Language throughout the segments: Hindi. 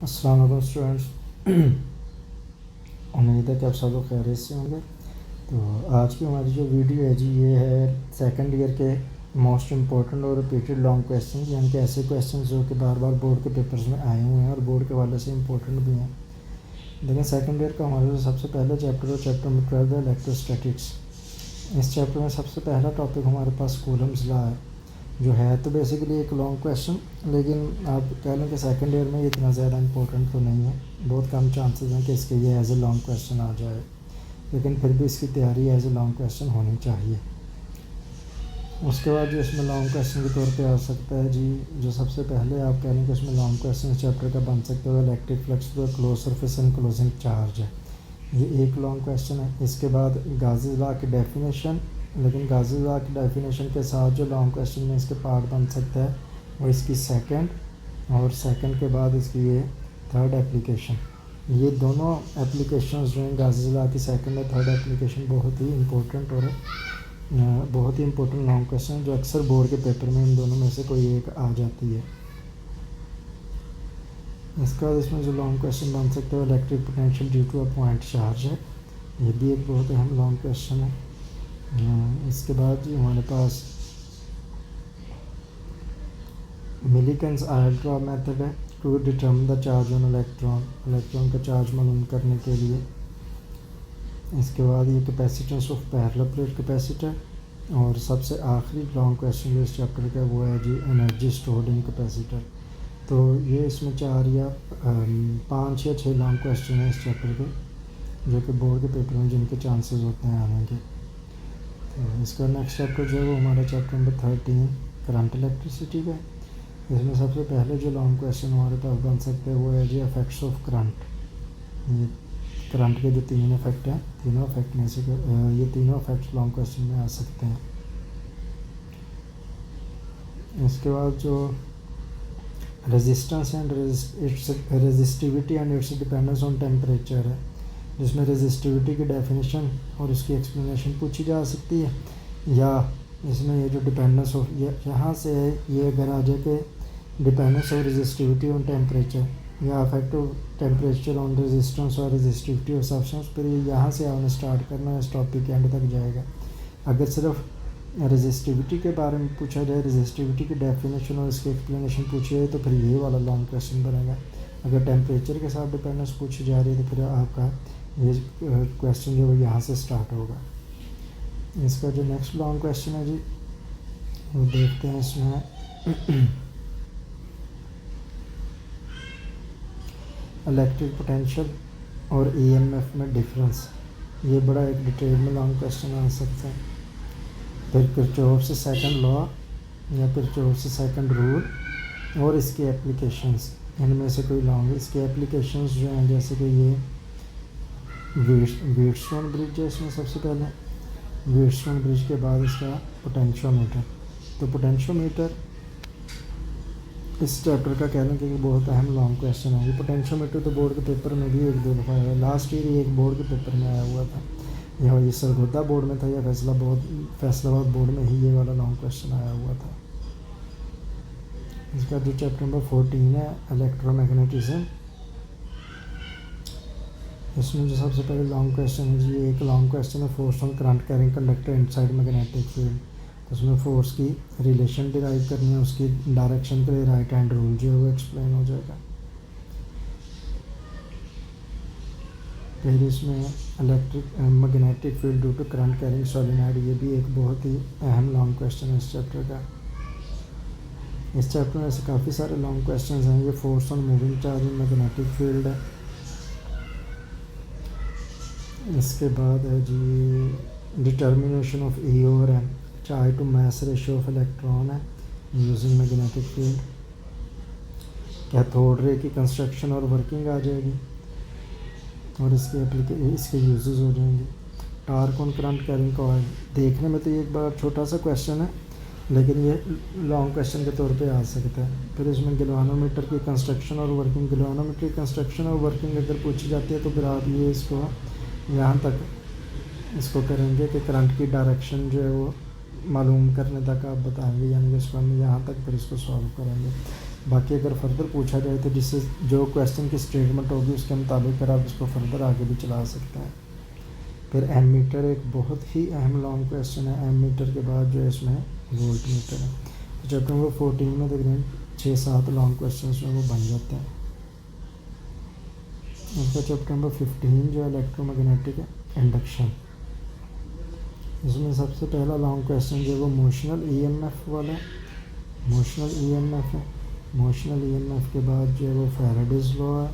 अस्सलाम वालेकुम स्टूडेंट्स। उम्मीद है कि आप सब लोग खैरियत से होंगे। तो आज की हमारी जो वीडियो है जी, ये है सेकंड ईयर के मोस्ट इम्पोर्टेंट और रिपीटेड लॉन्ग क्वेश्चन, यानी कि ऐसे क्वेश्चन जो कि बार बार बोर्ड के पेपर्स में आए हुए हैं और बोर्ड के वाले से इम्पोर्टेंट भी हैं। लेकिन सेकंड ईयर का हमारा जो सबसे पहला चैप्टर है, चैप्टर नंबर 12 है इलेक्ट्रोस्टैटिक्स। इस चैप्टर में सबसे पहला टॉपिक हमारे पास कूलम्स लॉ है, जो है तो बेसिकली एक लॉन्ग क्वेश्चन, लेकिन आप कह लें कि सेकंड ईयर में इतना ज़्यादा इंपॉर्टेंट तो नहीं है। बहुत कम चांसेस हैं कि इसके ये एज ए लॉन्ग क्वेश्चन आ जाए, लेकिन फिर भी इसकी तैयारी एज ए लॉन्ग क्वेश्चन होनी चाहिए। उसके बाद जो इसमें लॉन्ग क्वेश्चन के तौर पे आ सकता है जी, जो सबसे पहले आप कह लें कि इसमें लॉन्ग क्वेश्चन चैप्टर का बन सकता है electric flux to close surface and closing charge है। ये एक लॉन्ग क्वेश्चन है। इसके बाद गाज़ी लॉ की डेफिनेशन, लेकिन गाज़ी लॉ की डेफिनेशन के साथ जो लॉन्ग क्वेश्चन में इसके पार्ट बन सकता है वो इसकी सेकंड, और सेकंड के बाद इसकी ये थर्ड एप्लीकेशन। ये दोनों एप्लीकेशंस जो हैं गाज़ी लॉ की सेकंड और थर्ड एप्लीकेशन बहुत ही इंपॉर्टेंट और बहुत ही इंपॉर्टेंट लॉन्ग क्वेश्चन जो अक्सर बोर्ड के पेपर में इन दोनों में से कोई एक आ जाती है। इसके बाद इसमें जो लॉन्ग क्वेश्चन बन सकता है electric potential due to a point charge है। ये भी एक बहुत अहम लॉन्ग क्वेश्चन है। इसके बाद जी हमारे पास मिलीकेंस आयोड्रा मेथड है to determine the charge on electron का चार्ज मालूम करने के लिए। इसके बाद ये capacitance of parallel plate capacitor, और सबसे आखिरी लॉन्ग क्वेश्चन जो इस चैप्टर का वो है जी एनर्जी स्टोर्ड इन कैपेसिटर। तो ये इसमें 4 या 5 या 6 लॉन्ग क्वेश्चन हैं इस चैप्टर के, जो कि बोर्ड के पेपर में जिनके चांसेस होते हैं आने के। तो इसका नेक्स्ट चैप्टर जो है वो हमारा चैप्टर नंबर 13 करंट इलेक्ट्रिसिटी का। इसमें सबसे पहले जो लॉन्ग क्वेश्चन हमारे पास बन सकते हैं वो है जी इफेक्ट्स ऑफ करंट। ये करंट के जो 3 इफेक्ट हैं, तीनों इफेक्ट में से ये तीनों इफेक्ट्स लॉन्ग क्वेश्चन में आ सकते हैं। इसके बाद जो resistance and resistivity and it's dependence on temperature है, जिसमें रेजिस्टिविटी की डेफिनेशन और उसकी एक्सप्लेनेशन पूछी जा सकती है, या इसमें ये जो डिपेंडेंस ऑफ यहाँ से है, ये अगर आ जाए कि dependence of resistivity on temperature या affect of temperature on resistance और रेजिस्टिविटी ऑफ सब्सटेंस, फिर ये यहाँ से आपने स्टार्ट करना है, इस टॉपिक के एंड तक जाएगा। अगर सिर्फ रेजिस्टिविटी के बारे में पूछा जाए, रेजिस्टिविटी की डेफिनेशन और इसकी एक्सप्लेनेशन पूछी जाए, तो फिर ये वाला लॉन्ग क्वेश्चन बनेगा। अगर टेम्परेचर के साथ डिपेंडेंस पूछी जा रही है तो फिर आपका ये क्वेश्चन जो है यहाँ से स्टार्ट होगा। इसका जो नेक्स्ट लॉन्ग क्वेश्चन है जी, वो देखते हैं। इसमें इलेक्ट्रिक पोटेंशियल और ईएमएफ में डिफरेंस, ये बड़ा एक डिटेल में लॉन्ग क्वेश्चन आ सकता है। फिर किरचॉफ से सेकंड लॉ या किरचॉफ से सेकंड रूल और इसके एप्लीकेशंस, इनमें से कोई लॉन्ग इसके एप्लीकेशंस जो हैं, जैसे कि ये व्हीटस्टोन ब्रिज है। इसमें सबसे पहले व्हीटस्टोन ब्रिज के बाद इसका पोटेंशियोमीटर। तो पोटेंशियोमीटर इस चैप्टर का कह लें कि बहुत अहम लॉन्ग क्वेश्चन है। ये पोटेंशियोमीटर तो बोर्ड के पेपर में भी 1-2 दफ़ा आया, लास्ट ईयर ही एक बोर्ड के पेपर में आया हुआ था, या ये सरगोदा बोर्ड में था या फैसलाबाद बोर्ड में ही ये वाला लॉन्ग क्वेश्चन आया हुआ था। इसका जो चैप्टर नंबर 14 है इलेक्ट्रोमैग्नेटिज्म, इसमें जो सबसे पहले लॉन्ग क्वेश्चन है जी, एक लॉन्ग क्वेश्चन है force on current carrying conductor inside magnetic field. तो उसमें फोर्स की रिलेशन डिराइव करनी है, उसकी डायरेक्शन के लिए राइट हैंड रूल जो है वो एक्सप्लेन हो जाएगा। फिर इसमें electric magnetic field due to current carrying solenoid, ये भी एक बहुत ही अहम लॉन्ग क्वेश्चन है इस चैप्टर का। इस चैप्टर में से काफ़ी सारे लॉन्ग क्वेश्चन हैं। ये force on moving charge in magnetic field है। इसके बाद है जी determination of E over M, charge to mass ratio of electron है using magnetic field. Cathode ray की कंस्ट्रक्शन और वर्किंग आ जाएगी, और इसके यूजेस हो जाएंगे। Torque on current carrying coil, देखने में तो ये एक बड़ा छोटा सा क्वेश्चन है, लेकिन ये लॉन्ग क्वेश्चन के तौर पे आ सकता है। फिर इसमें गैल्वानोमीटर की कंस्ट्रक्शन और वर्किंग, गैल्वानोमीटर की कंस्ट्रक्शन और वर्किंग अगर पूछी जाती है तो फिर आप ये इसको यहाँ तक इसको करेंगे कि करंट की डायरेक्शन जो है वो मालूम करने तक आप बताएंगे, यानी कि इसको हम यहाँ तक फिर इसको सॉल्व करेंगे। बाकी अगर फर्दर पूछा जाए तो जिससे जो क्वेश्चन की स्टेटमेंट होगी उसके मुताबिक फिर आप इसको फर्दर आगे भी चला सकते हैं। फिर एम मीटर एक बहुत ही अहम लॉन्ग क्वेश्चन है। एम मीटर के बाद जो है इसमें वोल्ट मीटर है। तो चैप्टर नंबर 14 में तकरीबन 6-7 लॉन्ग क्वेश्चन जो है वो बन जाते हैं। उसका चैप्टर नंबर 15 जो है इलेक्ट्रोमैग्नेटिक इंडक्शन। इसमें सबसे पहला लॉन्ग क्वेश्चन जो है वो मोशनल ईएमएफ वाला है। मोशनल ईएमएफ है। मोशनल ईएमएफ के बाद जो है वो फैराडेज लॉ है।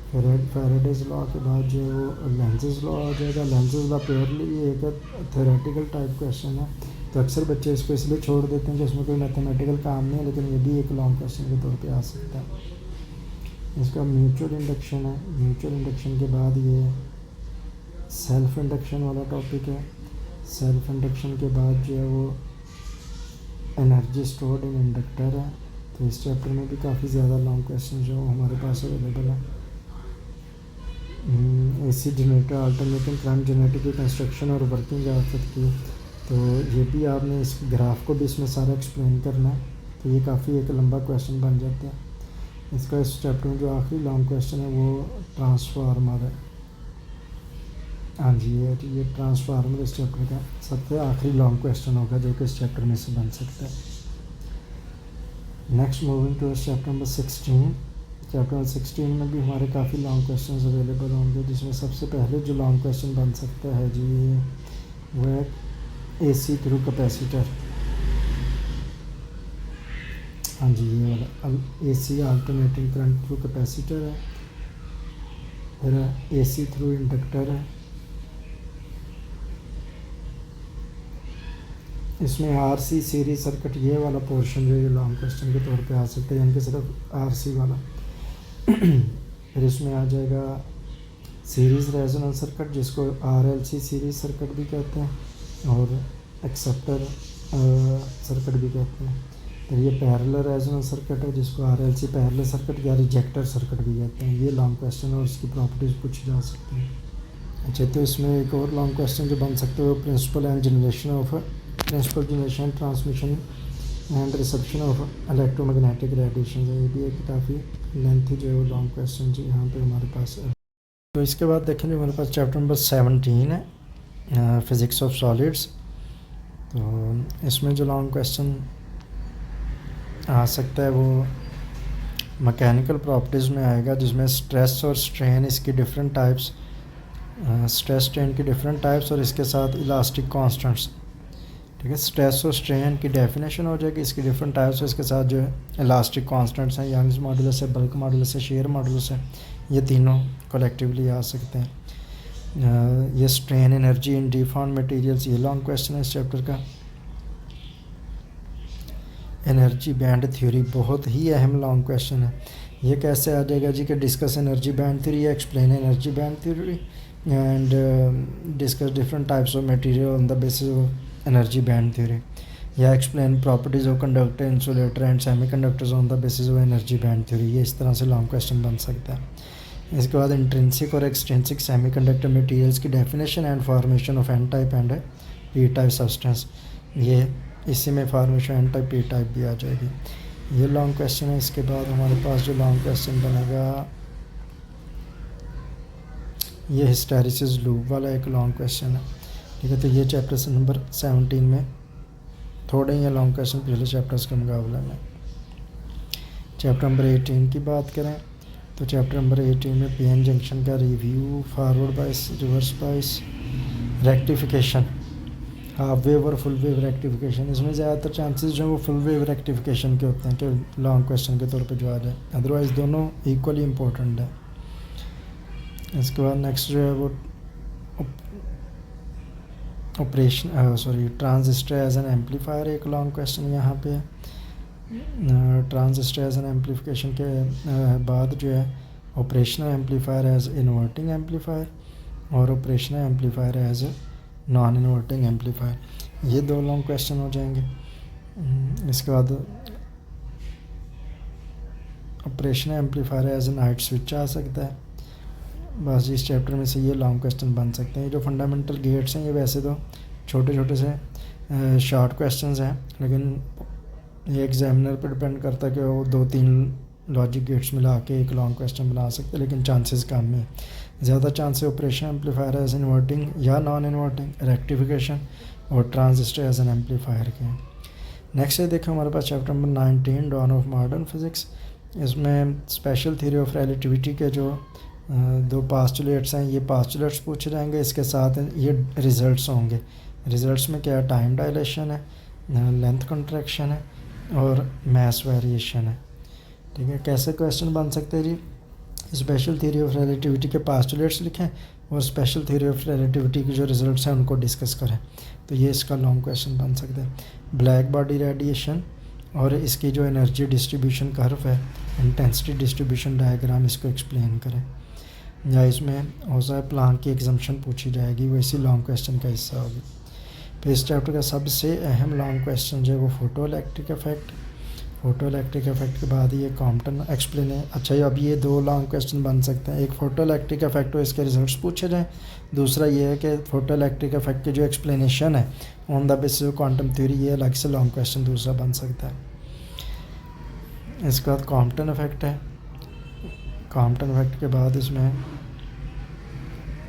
फैराडेज लॉ के बाद जो है वो लेंज़ेस लॉ आ जाएगा। लेंज़ेस लॉ प्योरली एक थ्योरेटिकल टाइप क्वेश्चन है, तो अक्सर बच्चे इसको इसलिए छोड़ देते हैं कि उसमें कोई मैथमेटिकल काम नहीं है, लेकिन ये भी एक लॉन्ग क्वेश्चन के तौर पे आ सकता है। इसका म्यूचुअल इंडक्शन है। म्यूचुअल इंडक्शन के बाद ये सेल्फ इंडक्शन वाला टॉपिक है। सेल्फ इंडक्शन के बाद जो है वो एनर्जी स्टोर्ड इन इंडक्टर है। तो इस चैप्टर में भी काफ़ी ज़्यादा लॉन्ग क्वेश्चन जो हमारे पास अवेलेबल है। AC generator alternating current generator की कंस्ट्रक्शन और वर्किंग आ सकती है, तो ये भी आपने इस ग्राफ को भी इसमें सारा एक्सप्लेन करना है। तो ये काफ़ी एक लंबा क्वेश्चन बन जाता है। इसका इस चैप्टर में जो आखिरी लॉन्ग क्वेश्चन है वो ट्रांसफार्मर है। हाँ जी, ये ट्रांसफार्मर इस चैप्टर का सबसे आखिरी लॉन्ग क्वेश्चन होगा जो कि इस चैप्टर में से बन सकता है। Next moving to chapter number 16। Chapter number 16 में भी हमारे काफ़ी लॉन्ग क्वेश्चंस अवेलेबल होंगे, जिसमें सबसे पहले जो लॉन्ग क्वेश्चन बन सकता है जी वो है एसी थ्रू कैपेसिटर। हाँ जी, ये वाला AC alternating current through capacitor है। फिर एसी थ्रू इंडक्टर है। इसमें आरसी सीरीज सर्किट ये वाला पोर्शन जो ये लॉन्ग क्वेश्चन के तौर पे आ सकता है, यानी कि सिर्फ आरसी वाला। फिर इसमें आ जाएगा सीरीज़ रेजोनेंस सर्किट, जिसको आरएलसी सीरीज सर्किट भी कहते हैं, और एक्सेप्टर सर्किट भी कहते हैं। फिर ये पैरेलल रेजोनेंस सर्किट है, जिसको आरएलसी पैरेलल सर्किट या रिजेक्टर सर्किट भी कहते हैं। ये लॉन्ग क्वेश्चन है और इसकी प्रॉपर्टीज़ पूछी जा सकती हैं। अच्छा, तो इसमें एक और लॉन्ग क्वेश्चन जो बन सकते हैं वो principle generation transmission and reception of electromagnetic radiation है। ये भी एक काफ़ी लेंथी जो है वो लॉन्ग क्वेश्चन जो यहाँ पे हमारे पास है। तो इसके बाद देखेंगे हमारे पास चैप्टर नंबर 17 है, फिज़िक्स ऑफ सॉलिड्स। तो इसमें जो लॉन्ग क्वेश्चन आ सकता है वो मैकेनिकल प्रॉपर्टीज़ में आएगा, जिसमें स्ट्रेस और स्ट्रेन इसकी डिफरेंट टाइप्स, स्ट्रेस स्ट्रेन की डिफरेंट टाइप्स और इसके साथ इलास्टिक कांस्टेंट्स। ठीक है, स्ट्रेस और स्ट्रेन की डेफिनेशन हो जाएगी, इसकी डिफरेंट टाइप्स, इसके साथ जो है इलास्टिक कांस्टेंट्स हैं, यंग्स मॉडुलस है, बल्क मॉडुलस है, शेयर मॉडुलस है, ये तीनों कलेक्टिवली आ सकते हैं। ये strain energy in deformed materials, ये लॉन्ग क्वेश्चन है इस चैप्टर का। एनर्जी बैंड थ्योरी बहुत ही अहम लॉन्ग क्वेश्चन है। ये कैसे आ जाएगा जी कि डिस्कस एनर्जी बैंड थ्योरी या explain energy band theory and discuss different types of material on the basis of energy band theory, या explain properties of conductor, insulator and semiconductors on the basis of energy band theory. ये इस तरह से लॉन्ग क्वेश्चन बन सकता है। इसके बाद इंट्रिंसिक और एक्सट्रिंसिक सेमीकंडक्टर मटेरियल्स की definition and formation of N type and P type substance, ये इसी में formation N type P type भी आ जाएगी। ये लॉन्ग क्वेश्चन है। इसके बाद हमारे पास जो लॉन्ग क्वेश्चन बनेगा ये हिस्टैरिसीस लूप वाला एक लॉन्ग क्वेश्चन है। ठीक है, तो ये चैप्टर नंबर 17 में थोड़े ही लॉन्ग क्वेश्चन पिछले चैप्टर्स के मुकाबले में। चैप्टर नंबर 18 की बात करें तो चैप्टर नंबर 18 में पीएन जंक्शन का review, forward bias, reverse bias, rectification, half wave और फुल वेव रेक्टिफिकेशन। इसमें ज़्यादातर चांसेस जो है वो फुल वेव रेक्टिफिकेशन के होते हैं कि लॉन्ग क्वेश्चन के तौर पे जो आ जाए, अदरवाइज़ दोनों इक्वली इम्पोर्टेंट है। इसके बाद नेक्स्ट जो है वो ट्रांजिस्टर एज एन एम्पलीफायर, एक लॉन्ग क्वेश्चन यहाँ पे। ट्रांजिस्टर एज एन एम्पलीफिकेशन के बाद जो है operational amplifier as inverting amplifier और operational amplifier as non inverting amplifier, ये दो लॉन्ग क्वेश्चन हो जाएंगे। इसके बाद ऑपरेशनल एम्पलीफायर एज नाइट स्विच आ सकता है। बस इस चैप्टर में से ये लॉन्ग क्वेश्चन बन सकते हैं। ये जो फंडामेंटल गेट्स हैं ये वैसे तो छोटे छोटे से शॉर्ट क्वेश्चंस हैं, लेकिन ये एग्जामिनर पर डिपेंड करता है कि वो 2-3 लॉजिक गेट्स मिला के एक लॉन्ग क्वेश्चन बना सकते हैं, लेकिन चांसेस कम है। ज़्यादा चांस है ऑपरेशन एम्पलीफायर एज इन्वर्टिंग या नॉन इन्वर्टिंग, रेक्टिफिकेशन और ट्रांजिस्टर एज एन एम्पलीफायर के। नेक्स्ट है देखो हमारे पास chapter number 19 dawn of modern physics. इसमें स्पेशल थ्योरी ऑफ रिलेटिविटी के जो 2 पास्टुलेट्स हैं, ये पास्टुलेट्स पूछे जाएंगे, इसके साथ ये रिजल्ट्स होंगे। रिजल्ट्स में क्या है, टाइम डायलेशन है, लेंथ कंट्रैक्शन है और मास वेरिएशन है। ठीक है, कैसे क्वेश्चन बन सकते हैं जी, स्पेशल थ्योरी ऑफ रिलेटिविटी के पास्टुलेट्स लिखें और स्पेशल थ्योरी ऑफ रिलेटिविटी के जो रिजल्ट्स हैं उनको डिस्कस करें, तो ये इसका लॉन्ग क्वेश्चन बन सकता है। ब्लैक बॉडी रेडिएशन और इसकी जो एनर्जी डिस्ट्रीब्यूशन कर्व है, इंटेंसिटी डिस्ट्रीब्यूशन डायग्राम, इसको एक्सप्लेन करें। या इसमें हो सकता है प्लांक की एग्जम्पशन पूछी जाएगी, वो इसी लॉन्ग क्वेश्चन का हिस्सा होगी। फिर इस चैप्टर का सबसे अहम लॉन्ग क्वेश्चन जो है वो photo electric effect. Photo electric effect के बाद ये कॉम्पटन एक्सप्लेन है। अच्छा, अब ये 2 लॉन्ग क्वेश्चन बन सकते हैं, एक फोटो इलेक्ट्रिक इफेक्ट हो इसके रिजल्ट्स पूछे जाएँ, दूसरा ये है कि फोटो इलेक्ट्रिक इफेक्ट की जो एक्सप्लेनेशन है on the basis of quantum theory, ये अलग से लॉन्ग क्वेश्चन दूसरा बन सकता है। इसके बाद कॉम्पटन इफेक्ट है। कॉम्पटन इफेक्ट के बाद इसमें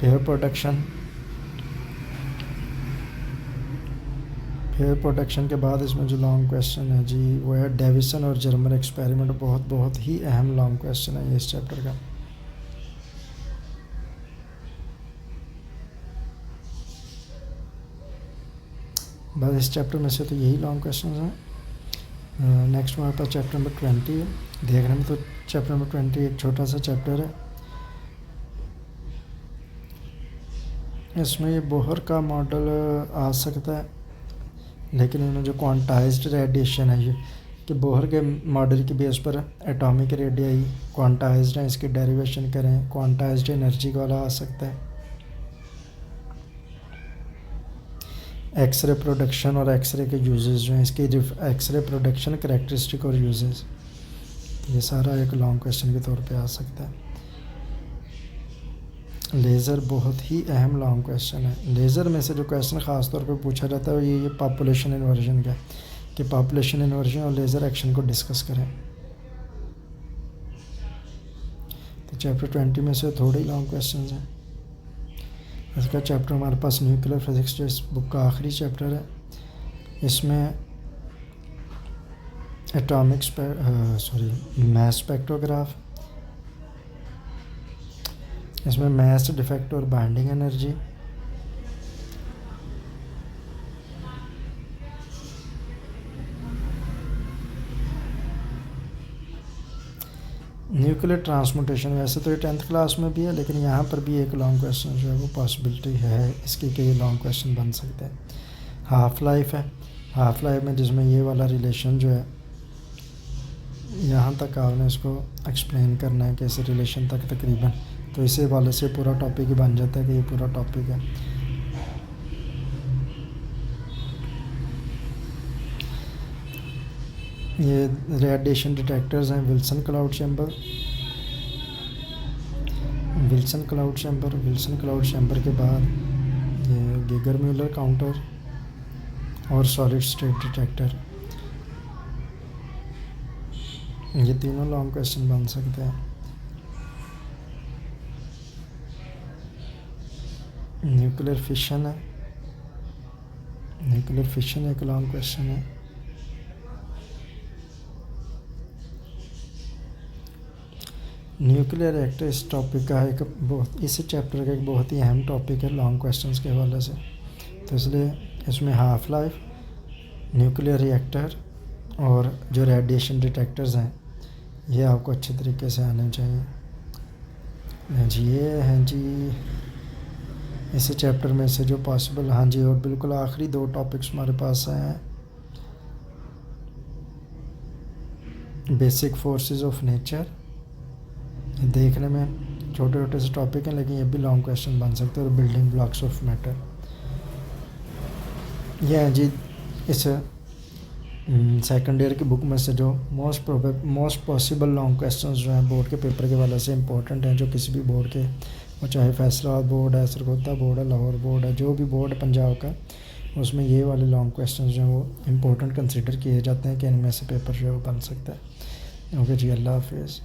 पेयर प्रोडक्शन, पेयर प्रोडक्शन के बाद इसमें जो लॉन्ग क्वेश्चन है जी वो है डेविसन और जर्मर एक्सपेरिमेंट। बहुत ही अहम लॉन्ग क्वेश्चन है ये इस चैप्टर का। बस इस चैप्टर में से तो यही लॉन्ग क्वेश्चन हैं। नेक्स्ट हमारे पास चैप्टर नंबर 20 है। देखने में तो चैप्टर नंबर 20 एक छोटा सा चैप्टर है। इसमें ये बोहर का मॉडल आ सकता है, लेकिन इन्होंने जो क्वांटाइज्ड रेडिएशन है ये कि बोहर के मॉडल की बेस पर एटॉमिक रेडियाई क्वांटाइज्ड है, इसकी डेरिवेशन करें, क्वांटाइज्ड एनर्जी वाला आ सकता है। एक्सरे प्रोडक्शन और एक्सरे के यूजेस जो हैं, इसकी एक्सरे प्रोडक्शन करैक्टरिस्टिक और यूजेस, ये सारा एक लॉन्ग क्वेश्चन के तौर पे आ सकता है। लेज़र बहुत ही अहम लॉन्ग क्वेश्चन है। लेज़र में से जो क्वेश्चन ख़ास तौर पे पूछा जाता है ये पॉपुलेशन इन्वर्जन का, कि पॉपुलेशन इन्वर्जन और लेज़र एक्शन को डिस्कस करें। तो चैप्टर 20 में से थोड़े ही लॉन्ग क्वेश्चन हैं। इसका चैप्टर हमारे पास न्यूक्लियर फिज़िक्स जो इस बुक का आखिरी चैप्टर है, इसमें मास स्पेक्ट्रोग्राफ, इसमें मास डिफेक्ट और बाइंडिंग एनर्जी, न्यूक्लियर ट्रांसमुटेशन। वैसे तो ये 10th क्लास में भी है, लेकिन यहाँ पर भी एक लॉन्ग क्वेश्चन जो है वो पॉसिबिलिटी है इसकी कि ये लॉन्ग क्वेश्चन बन सकते हैं। हाफ़ लाइफ है। हाफ़ लाइफ में जिसमें ये वाला रिलेशन जो है यहाँ तक आपने इसको एक्सप्लेन करना है कि इस रिलेशन तक तकरीबन, तो इसी वाले से पूरा टॉपिक ही बन जाता है कि ये पूरा टॉपिक है। ये रेडिएशन डिटेक्टर्स हैं, Wilson cloud chamber, Wilson cloud chamber के बाद ये गीगर म्यूलर काउंटर और सॉलिड स्टेट डिटेक्टर, ये तीनों लॉन्ग क्वेश्चन बन सकते हैं। न्यूक्लियर फिशन है, न्यूक्लियर फिशन एक लॉन्ग क्वेश्चन है। न्यूक्लियर रिएक्टर इस टॉपिक का एक बहुत, इस चैप्टर का एक बहुत ही अहम टॉपिक है लॉन्ग क्वेश्चंस के हवाले से, तो इसलिए इसमें हाफ़ लाइफ, न्यूक्लियर रिएक्टर और जो रेडिएशन डिटेक्टर्स हैं ये आपको अच्छे तरीके से आने चाहिए जी। ये हैं जी इस चैप्टर में से जो पॉसिबल, हाँ जी, और बिल्कुल आखिरी 2 टॉपिक्स हमारे पास हैं। बेसिक फोर्सेस ऑफ नेचर, देखने में छोटे छोटे से टॉपिक हैं लेकिन ये भी लॉन्ग क्वेश्चन बन सकते हैं। और बिल्डिंग ब्लॉक्स ऑफ मैटर, ये हैं जी इस सेकंड ईयर की बुक में से जो मोस्ट पॉसिबल लॉन्ग क्वेश्चन जो हैं बोर्ड के पेपर के वाले से इंपॉर्टेंट हैं, जो किसी भी बोर्ड के, वो चाहे फैसलाबाद बोर्ड है, सरगोदा बोर्ड है, लाहौर बोर्ड है, जो भी बोर्ड है पंजाब का, उसमें ये वाले लॉन्ग क्वेश्चन जो हैं वो इम्पोर्टेंट कंसिडर किए जाते हैं कि इनमें से पेपर जो है वो बन सकता है। ओके जी, अल्लाह हाफिज़।